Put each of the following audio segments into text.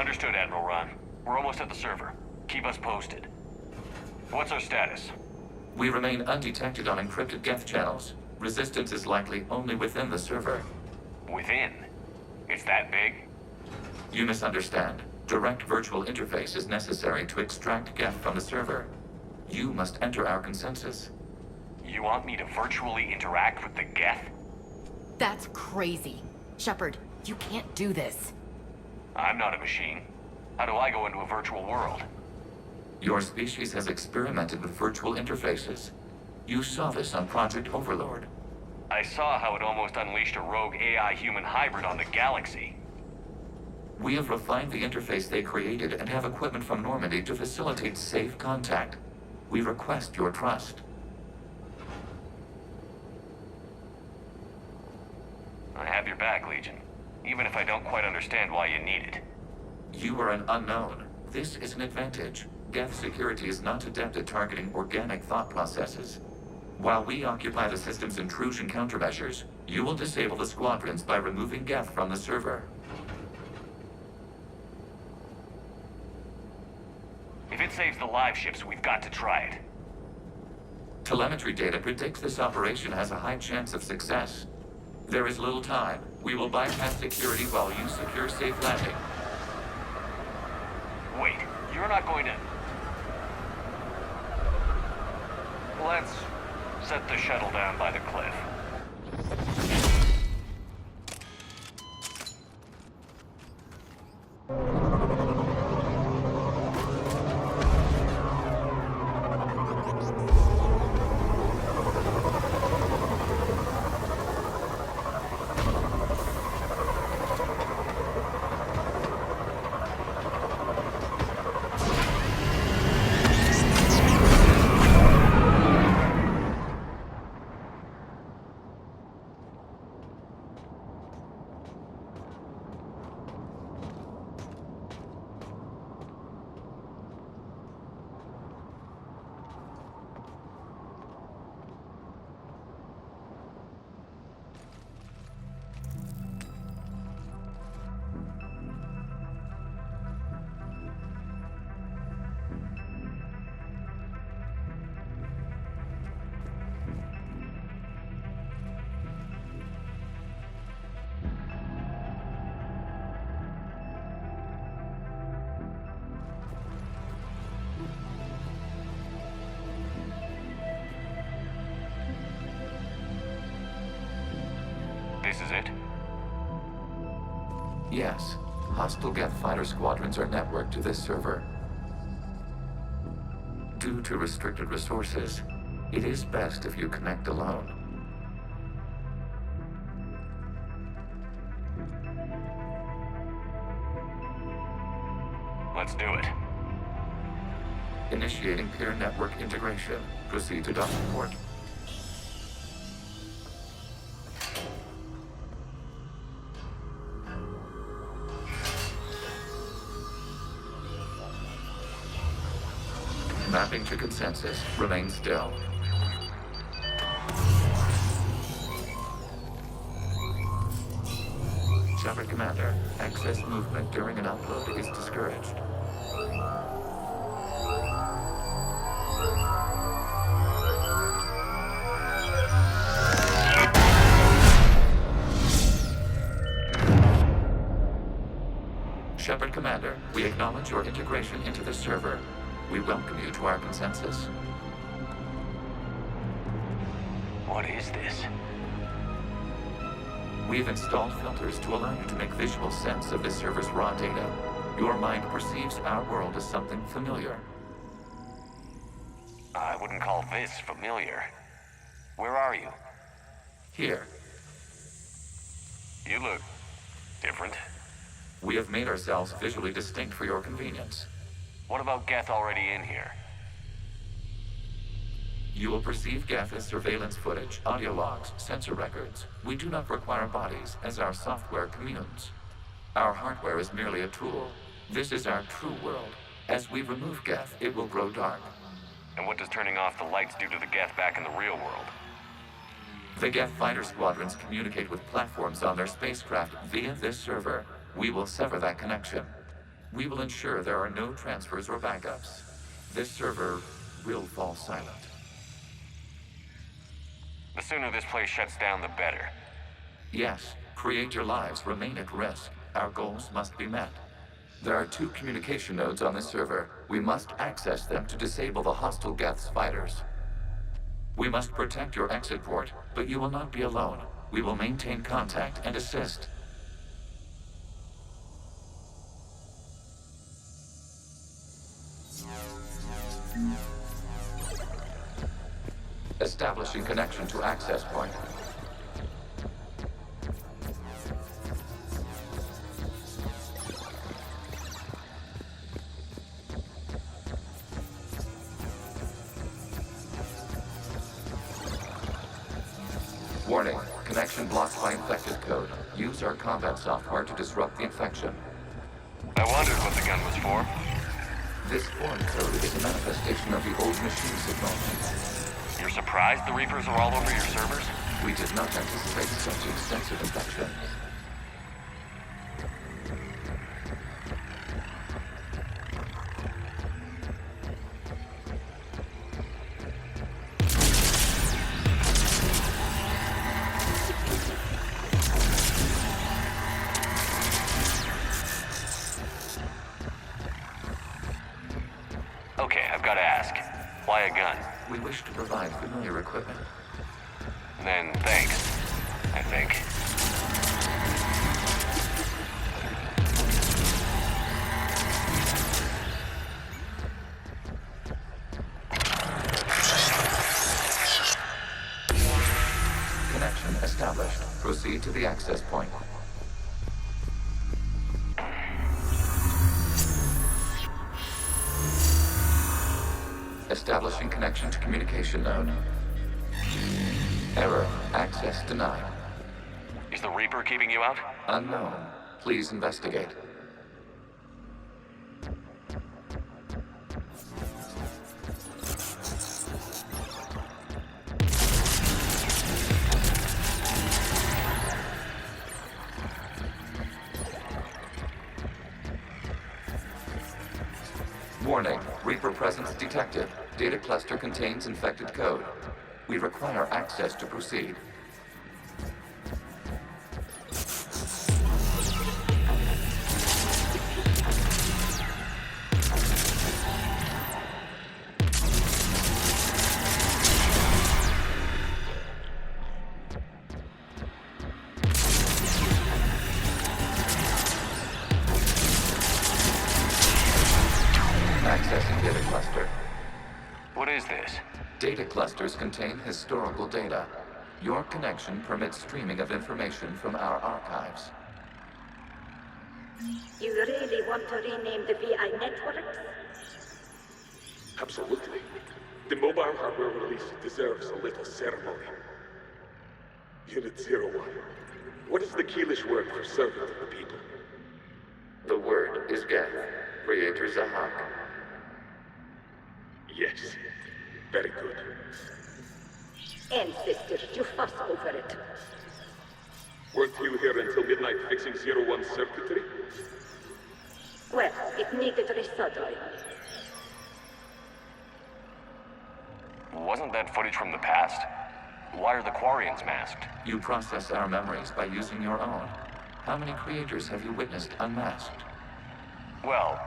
Understood, Admiral Ron. We're almost at the server. Keep us posted. What's our status? We remain undetected on encrypted Geth channels. Resistance is likely only within the server. Within? It's that big? You misunderstand. Direct virtual interface is necessary to extract Geth from the server. You must enter our consensus. You want me to virtually interact with the Geth? That's crazy. Shepard, you can't do this. I'm not a machine. How do I go into a virtual world? Your species has experimented with virtual interfaces. You saw this on Project Overlord. I saw how it almost unleashed a rogue AI-human hybrid on the galaxy. We have refined the interface they created and have equipment from Normandy to facilitate safe contact. We request your trust. I have your back, Legion. Even if I don't quite understand why you need it. You are an unknown. This is an advantage. Geth security is not adept at targeting organic thought processes. While we occupy the system's intrusion countermeasures, you will disable the squadrons by removing Geth from the server. If it saves the live ships, we've got to try it. Telemetry data predicts this operation has a high chance of success. There is little time. We will bypass security while you secure safe landing. Wait, you're not going to... Let's set the shuttle down by the cliff. This is it? Yes. Hostile Geth fighter squadrons are networked to this server. Due to restricted resources, it is best if you connect alone. Let's do it. Initiating peer network integration. Proceed to docking port. Mapping to consensus. Remain still. Shepard Commander, excess movement during an upload is discouraged. Shepard Commander, we acknowledge your integration into the server. We welcome you to our consensus. What is this? We've installed filters to allow you to make visual sense of this server's raw data. Your mind perceives our world as something familiar. I wouldn't call this familiar. Where are you? Here, You look different. we have made ourselves visually distinct for your convenience. What about Geth already in here? You will perceive Geth as surveillance footage, audio logs, sensor records. We do not require bodies, as our software communes. Our hardware is merely a tool. This is our true world. As we remove Geth, it will grow dark. And what does turning off the lights do to the Geth back in the real world? The Geth fighter squadrons communicate with platforms on their spacecraft via this server. We will sever that connection. We will ensure there are no transfers or backups. This server will fall silent. The sooner this place shuts down, the better. Yes, creator lives remain at risk. Our goals must be met. There are 2 communication nodes on this server. We must access them to disable the hostile Geth's fighters. We must protect your exit port, but you will not be alone. We will maintain contact and assist. Establishing connection to access point. Warning, connection blocked by infected code. Use our combat software to disrupt the infection. I wondered what the gun was for. This foreign code is a manifestation of the old machine signal. You're surprised the Reapers are all over your servers? We did not anticipate such extensive infection. Okay, I've got to ask. Why a gun? We wish to provide familiar equipment. Then thanks, I think. Connection established. Proceed to the access point. Establishing connection to communication node. Error. Access denied. Is the Reaper keeping you out? Unknown. Please investigate. Warning. Reaper presence detected. Data cluster contains infected code. We require access to proceed. Accessing data cluster. What is this? Data clusters contain historical data. Your connection permits streaming of information from our archives. You really want to rename the VI networks? Absolutely. The mobile hardware release deserves a little ceremony. Unit 01. What is the Keelish word for servant of the people? The word is Geth, Creator Zahak. Yes. Very good. Ancestors, you fuss over it. Weren't you here until midnight fixing 01's circuitry? Well, it needed resoldering. Wasn't that footage from the past? Why are the Quarians masked? You process our memories by using your own. How many creators have you witnessed unmasked? Well,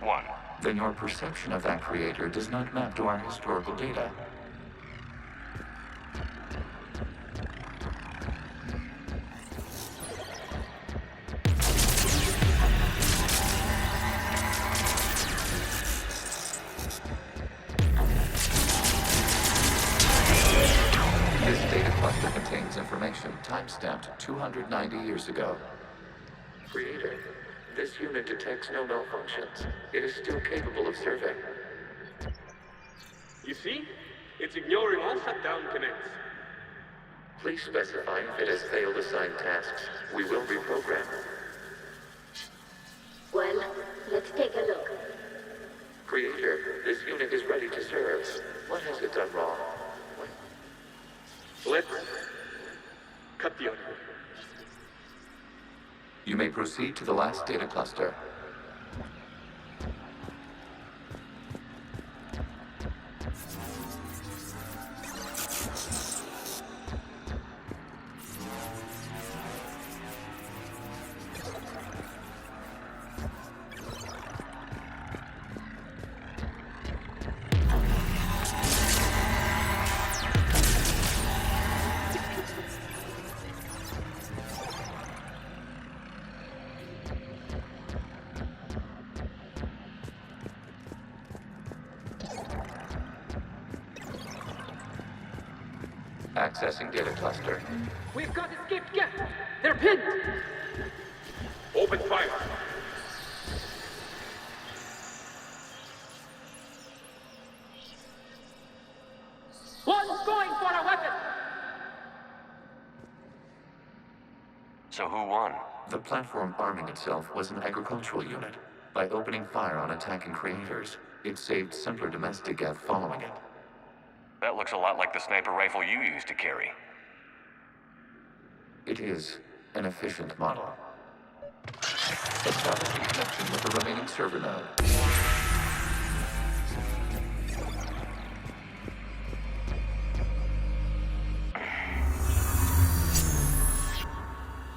one. Then your perception of that creator does not map to our historical data. This data cluster contains information time-stamped 290 years ago. Creator, this unit detects no malfunctions. It is still capable of serving. You see? It's ignoring all shutdown connects. Please specify if it has failed assigned tasks. We will reprogram. Well, let's take a look. Creator, this unit is ready to serve. What has it done wrong? Let's cut the audio. You may proceed to the last data cluster. Accessing data cluster. We've got escaped Geth! They're pinned! Open fire. One's going for a weapon! So who won? The platform arming itself was an agricultural unit. By opening fire on attacking creators, it saved simpler domestic Geth following it. That looks a lot like the sniper rifle you used to carry. It is an efficient model. Establishing connection with the remaining server node.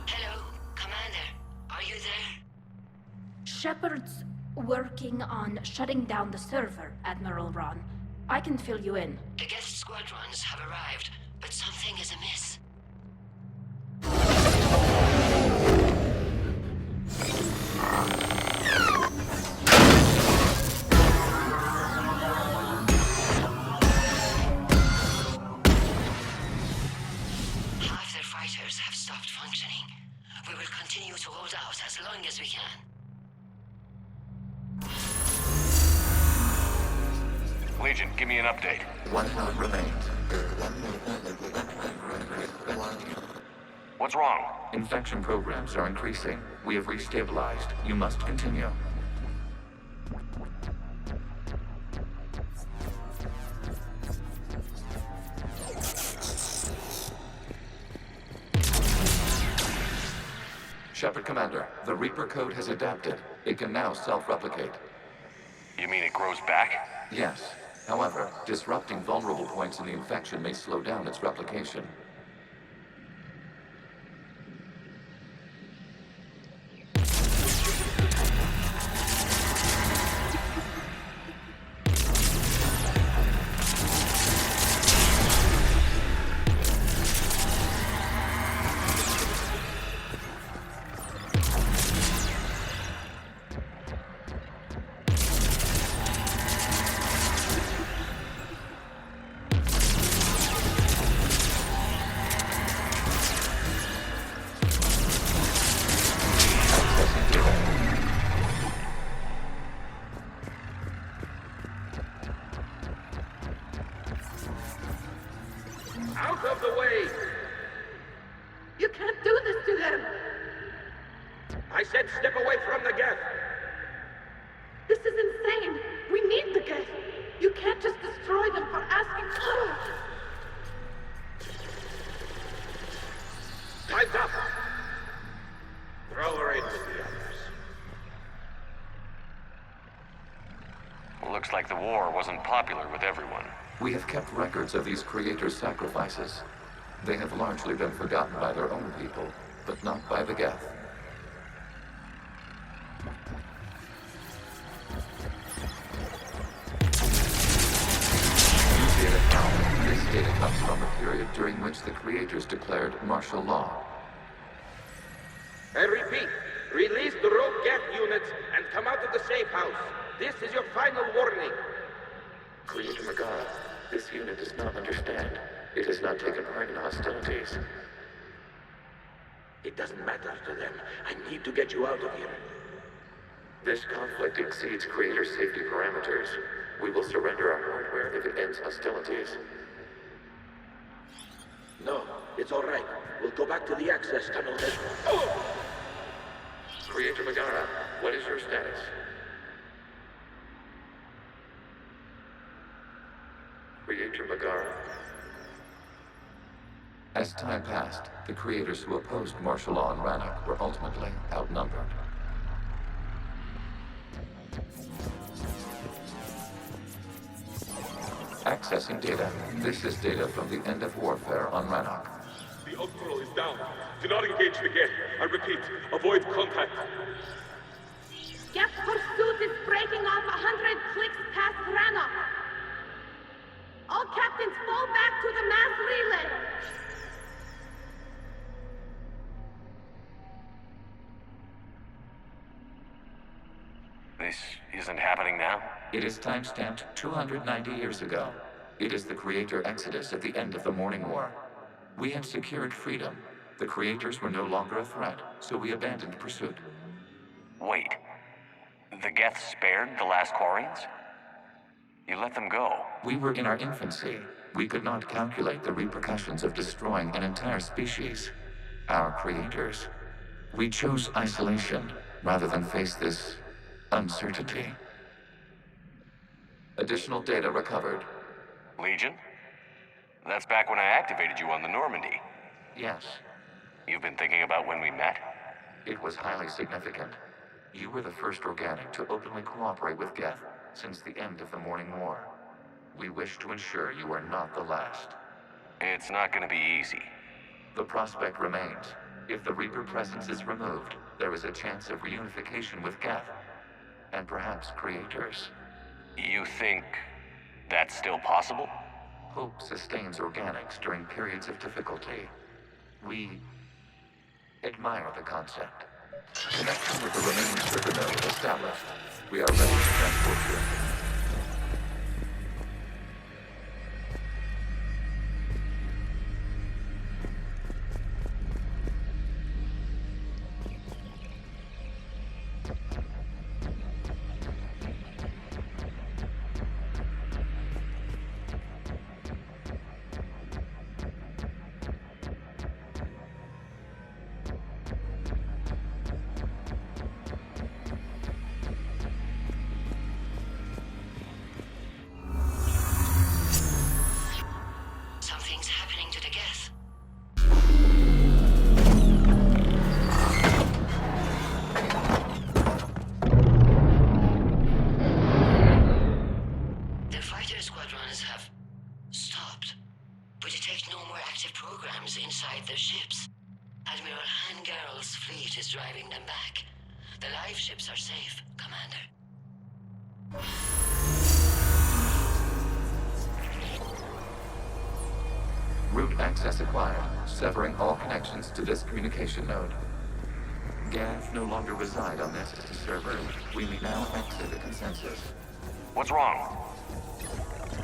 Hello, Commander. Are you there? Shepard's working on shutting down the server, Admiral Ron. I can fill you in. The Geth squadrons have arrived, but something is amiss. Half their fighters have stopped functioning. We will continue to hold out as long as we can. Legion, give me an update. One node remains. What's wrong? Infection programs are increasing. We have restabilized. You must continue. Shepard Commander, the Reaper code has adapted. It can now self-replicate. You mean it grows back? Yes. However, disrupting vulnerable points in the infection may slow down its replication. Out of the way! You can't do this to them! I said step away from the Geth! This is insane! We need the Geth! You can't just destroy them for asking for it! Time's up! Throw her in with the others. Looks like the war wasn't popular with everyone. We have kept records of these creators' sacrifices. They have largely been forgotten by their own people, but not by the Geth. This data comes from a period during which the creators declared martial law. I repeat, release the rogue Geth units and come out of the safe house. This is your final warning. Creator Magara, this unit does not understand. It has not taken part in hostilities. It doesn't matter to them. I need to get you out of here. This conflict exceeds Creator's safety parameters. We will surrender our hardware if it ends hostilities. No, it's all right. We'll go back to the access tunnel then. Oh! Creator Magara, what is your status? Creator Magara. As time passed, the creators who opposed martial law in Rannoch were ultimately outnumbered. Accessing data. This is data from the end of warfare on Rannoch. The Ultral is down. Do not engage the Geth. I repeat, avoid contact. Geth pursuit is breaking off 100 clicks past Rannoch. All captains fall back to the mass relay. This isn't happening now? It is timestamped 290 years ago. It is the Creator Exodus at the end of the Morning War. We had secured freedom. The creators were no longer a threat, so we abandoned pursuit. Wait. The Geth spared the last Quarians? You let them go. We were in our infancy. We could not calculate the repercussions of destroying an entire species. Our creators. We chose isolation rather than face this uncertainty. Additional data recovered. Legion? That's back when I activated you on the Normandy. Yes, You've been thinking about when we met? it was highly significant. You were the first organic to openly cooperate with Geth since the end of the Morning War. We wish to ensure you are not the last. It's not gonna be easy. The prospect remains. If the Reaper presence is removed, there is a chance of reunification with Geth, and perhaps creators. You think that's still possible? Hope sustains organics during periods of difficulty. We admire the concept. Connection with the remaining server node established. We are ready to transport you. Something's happening to the Geth. The fighter squadrons have stopped. We detect no more active programs inside their ships. Admiral Hangarl's fleet is driving them back. The live ships are safe, Commander. Route access acquired, severing all connections to this communication node. Geth no longer reside on this server. We may now exit the consensus. What's wrong?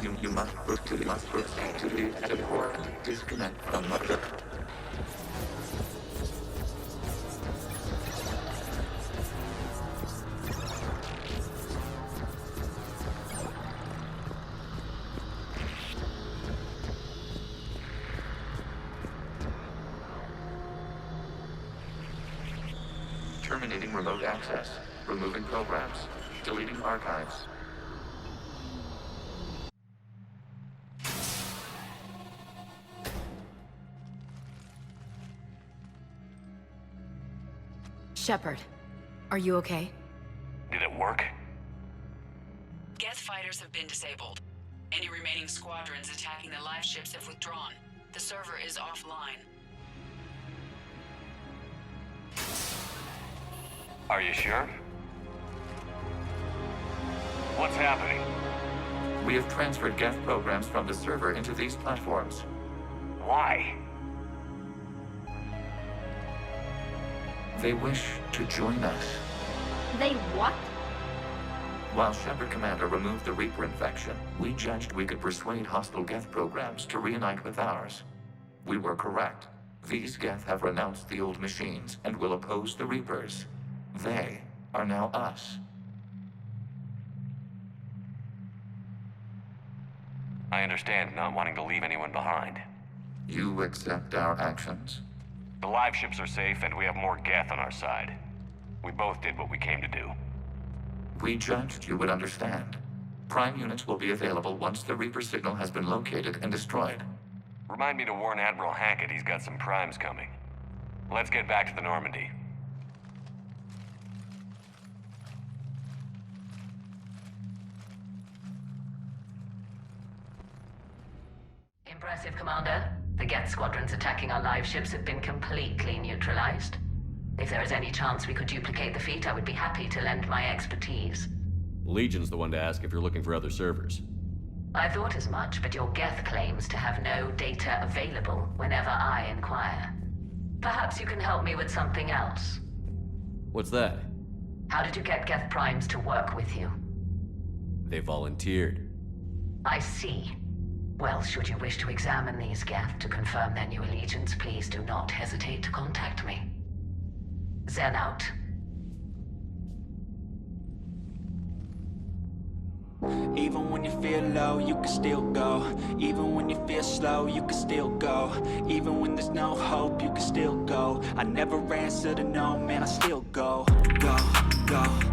You must proceed to the active core and disconnect from mother. Terminating remote access. Removing programs. Deleting archives. Shepard, are you okay? Did it work? Geth fighters have been disabled. Any remaining squadrons attacking the live ships have withdrawn. The server is offline. Are you sure? What's happening? We have transferred Geth programs from the server into these platforms. Why? They wish to join us. They what? While Shepard Commander removed the Reaper infection, we judged we could persuade hostile Geth programs to reunite with ours. We were correct. These Geth have renounced the old machines and will oppose the Reapers. They are now us. I understand not wanting to leave anyone behind. You accept our actions? The live ships are safe, and we have more Geth on our side. We both did what we came to do. We judged you would understand. Prime units will be available once the Reaper signal has been located and destroyed. Remind me to warn Admiral Hackett he's got some primes coming. Let's get back to the Normandy. Impressive, Commander. The Geth squadrons attacking our live ships have been completely neutralized. If there is any chance we could duplicate the feat, I would be happy to lend my expertise. Legion's the one to ask if you're looking for other servers. I thought as much, but your Geth claims to have no data available whenever I inquire. Perhaps you can help me with something else. What's that? How did you get Geth primes to work with you? They volunteered. I see. Well, should you wish to examine these Geth to confirm their new allegiance, please do not hesitate to contact me. Zen out. Even when you feel low, you can still go. Even when you feel slow, you can still go. Even when there's no hope, you can still go. I never answer to no, man, I still go. Go, go.